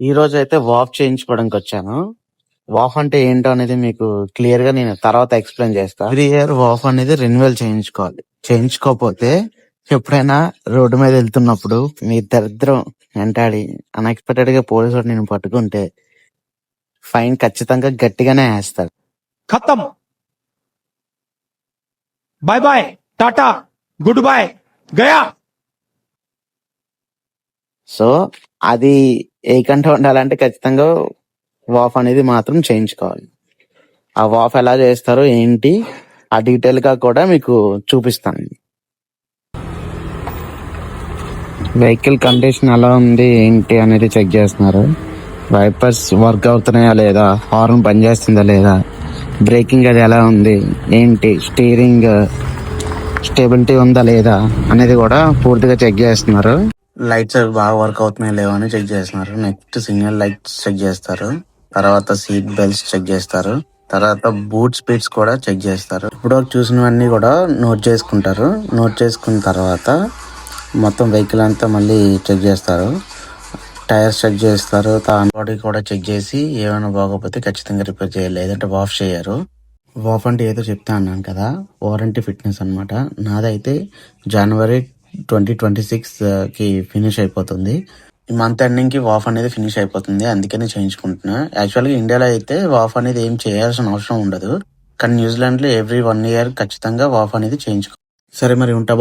ఈ రోజు అయితే వాక్ చేయించుకోవడానికి వచ్చాను. వాక్ అంటే ఏంటో అనేది మీకు క్లియర్ గా నేను తర్వాత ఎక్స్ప్లెయిన్ చేస్తా. ఎవ్రీ ఇయర్ వాక్ అనేది రెన్యువల్ చేయించుకోవాలి. చేయించుకోకపోతే ఎప్పుడైనా రోడ్డు మీద వెళ్తున్నప్పుడు మీ దరిద్రం వెంటాడి అన్ఎక్స్పెక్టెడ్ గా పోలీసు వాడు నేను పట్టుకుంటే ఫైన్ ఖచ్చితంగా గట్టిగానే వేస్తాడు. खत्म। Bye bye, tata, good bye, गया। సో అది ఏ కంటే ఉండాలంటే ఖచ్చితంగా వాఫ్ అనేది మాత్రం చేయించుకోవాలి. ఆ వాఫ్ ఎలా చేస్తారో ఏంటి ఆ డీటెయిల్ గా కూడా మీకు చూపిస్తాను. వెహికల్ కండిషన్ ఎలా ఉంది ఏంటి అనేది చెక్ చేస్తున్నారు. వైపర్స్ వర్క్ అవుతున్నాయా లేదా, హార్న్ పనిచేస్తుందా లేదా, బ్రేకింగ్ అది ఎలా ఉంది ఏంటి, స్టీరింగ్ స్టెబిలిటీ ఉందా లేదా అనేది కూడా పూర్తిగా చెక్ చేస్తున్నారు. లైట్స్ అవి బాగా వర్క్ అవుతున్నాయా లేవా అని చెక్ చేస్తున్నారు. నెక్స్ట్ సిగ్నల్ లైట్స్ చెక్ చేస్తారు. తర్వాత సీట్ బెల్ట్స్ చెక్ చేస్తారు. తర్వాత బూట్ స్పీడ్స్ కూడా చెక్ చేస్తారు. ఇప్పుడు చూసినవన్నీ కూడా నోట్ చేసుకుంటారు. నోట్ చేసుకున్న తర్వాత మొత్తం వెహికల్ అంతా మళ్ళీ చెక్ చేస్తారు. టైర్స్ చెక్ చేస్తారు. బాడీ కూడా చెక్ చేసి ఏమైనా బాగోకపోతే ఖచ్చితంగా రిపేర్ చేయాలి, లేదంటే వాష్ చేయరు. వాఫ్ అంటే ఏదో చెప్తా అన్నాను కదా, వారంటీ ఫిట్నెస్ అనమాట. నాదైతే జనవరి 2026 కి ఫినిష్ అయిపోతుంది. ఈ మంత్ ఎండింగ్ కి వాఫ్ అనేది ఫినిష్ అయిపోతుంది, అందుకనే చేయించుకుంటున్నా. యాక్చువల్గా ఇండియాలో అయితే వాఫ్ అనేది ఏం చేయాల్సిన అవసరం ఉండదు, కానీ న్యూజిలాండ్ లో ఎవ్రీ 1 year ఖచ్చితంగా వాఫ్ అనేది చేయించుకో. సరే మరి ఉంటా.